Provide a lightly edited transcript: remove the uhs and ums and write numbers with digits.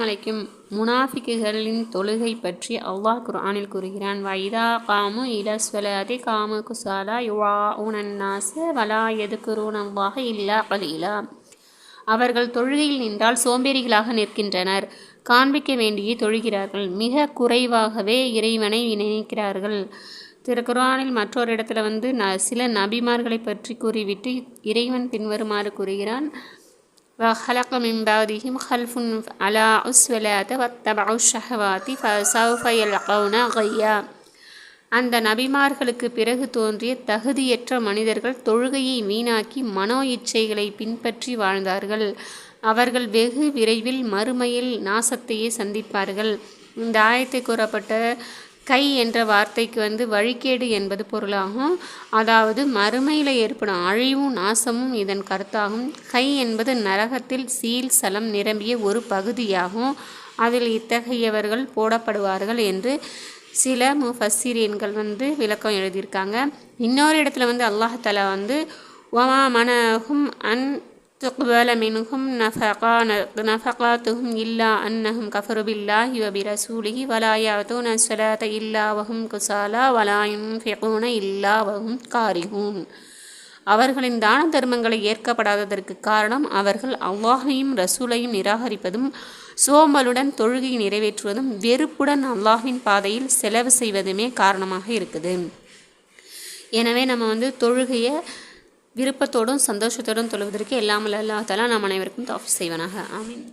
அலைக்கும். முனாஃபிக்குகளின் தொழுகை பற்றி அல்லாஹ் குர்ஆனில் கூறுகிறான். வைதா காமு இலஸ்வலாதி காமு குசாலா யுஆஉனன் நாஸ வலா யதுகுரூனல்லாஹ இல்லா கலீலா. அவர்கள் தொழுகையில் நின்றால் சோம்பேறிகளாக நிற்கின்றனர், காண்பிக்க வேண்டியே தொழுகிறார்கள், மிக குறைவாகவே இறைவனை நினைக்கிறார்கள். திருக்குர்ஆனில் மற்றொரு இடத்துல சில நபிமார்களை பற்றி கூறிவிட்டு இறைவன் பின்வருமாறு கூறுகிறான். وخلق من بعدهم خلف أضاعوا الصلاة واتبعوا الشهوات فسوف يلقون غيا. அந்த நபிமார்களுக்கு பிறகு தோன்றிய தகுதியற்ற மனிதர்கள் தொழுகையை வீணாக்கி மனோ இச்சைகளை பின்பற்றி வாழ்ந்தார்கள். அவர்கள் வெகு விரைவில் மறுமையில் நாசத்தையே சந்திப்பார்கள். இந்த ஆயத்தை கூறப்பட்ட கை என்ற வார்த்தைக்கு வழிகேடு என்பது பொருளாகும். அதாவது மறுமையில் ஏற்படும் அழிவும் நாசமும் இதன் கருத்தாகும். கை என்பது நரகத்தில் சீல் சலம் நிரம்பிய ஒரு பகுதியாகும். அதில் இத்தகையவர்கள் போடப்படுவார்கள் என்று சில முஃபஸ்ஸிரீன்கள் விளக்கம் எழுதியிருக்காங்க. இன்னொரு இடத்துல அல்லாஹ் தஆலா வமா மனஹும் அன் துக்பல மின்ஹும் நஃபகாத்துஹும் இல்லா அன்னஹும் கஃபரு பில்லாஹி வ பிரசூலிஹி வலா யஅதூன ஸலாத இல்லா வஹும் குஸாலா வலா யுன்ஃபிகூன இல்லா வஹும் காரிஹூன். அவர்களின் தான தர்மங்களை ஏற்கப்படாததற்கு காரணம் அவர்கள் அல்லாஹையும் ரசூலையும் நிராகரிப்பதும் சோம்பலுடன் தொழுகையை நிறைவேற்றுவதும் வெறுப்புடன் அல்லாஹ்வின் பாதையில் செலவு செய்வதுமே காரணமாக இருக்குது. எனவே நம்ம தொழுகையை விருப்பத்தோடும் சந்தோஷத்தோடும் தொழுவதற்கு எல்லாம் வல்ல அல்லாஹ் தஆலா நம் அனைவருக்கும் தௌஃபீக் செய்வானாக. ஆமீன்.